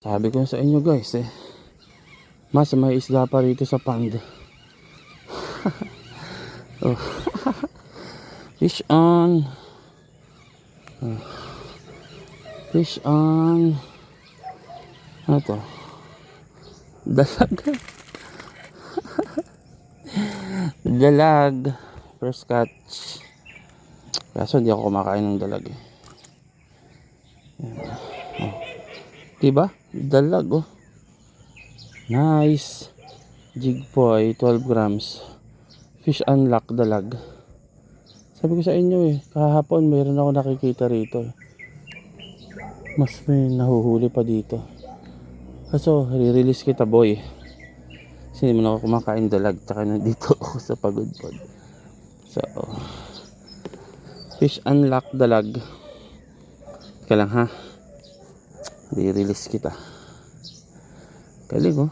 Sabi ko sa inyo guys mas may isda pa rito sa pond. Oh. Fish on. Fish on. Ano to? Dalag. Dalag. First catch. Kaso hindi ako kumakain ng dalag eh. Oh. Diba? Dalag oh. Nice. Jig po ay 12 grams. Fish unlock dalag. Sabi ko sa inyo eh, kahapon mayroon ako nakikita rito. Mas may nahuhuli pa dito. Kaso, re-release kita boy. Kasi hindi mo na ako kumakain dalag. Tsaka nandito ako sa pagod-pod. So, fish unlock dalag. Teka lang ha. Re-release kita. Galing oh.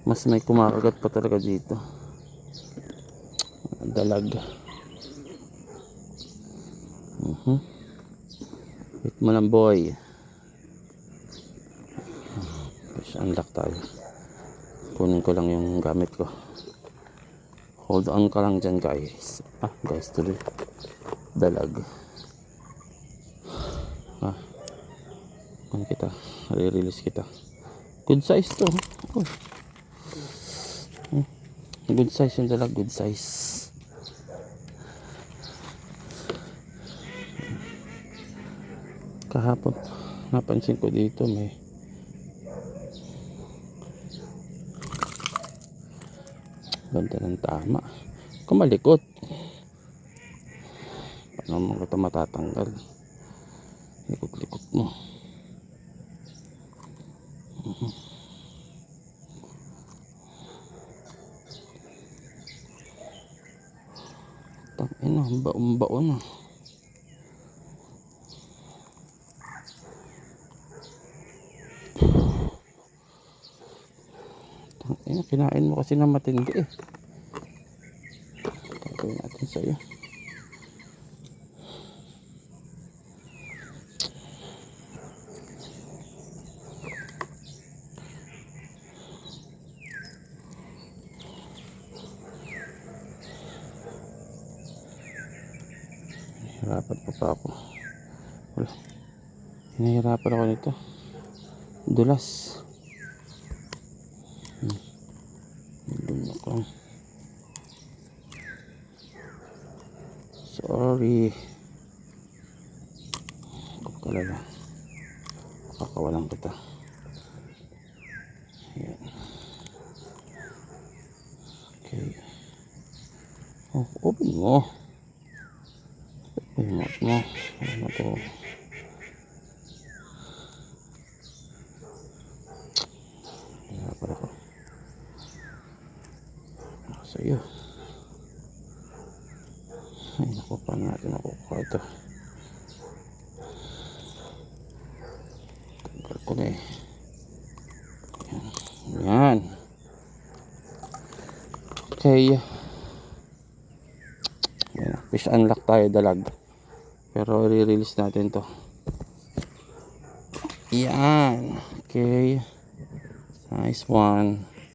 Mas may kumakagat pa talaga dito. Dalag. Wait mo lang boy. Fish unlock tayo. Kunin ko lang yung gamit ko. Hold on ka lang dyan guys. Guys tuloy. Dalag. Kunin kita. Re-release kita. Good size to. Good size yung dalag. Good size. Kahapon napansin ko dito may ganda ng tama. Kumalikot. Paano mo ito matatanggal? Likot-likot mo. Tangina, baon-baon na. Kinain mo kasi na matindi eh. Gagawin natin sa'yo. Hinahirapan pa ako. Wala. Hinahirapan ako nito. Dulas. Sorry. Kalala. Kakawalan kita. Ayan. Okay. Open mo. Open mo. Ano to? Hirapan ako. Sa'yo. Ay naku, paano natin nakukuha ito? Tanggal ko na eh. Yan. Okay. Yan. Fish unlock tayo dalag. Pero re-release natin to. Yan. Okay. Nice one.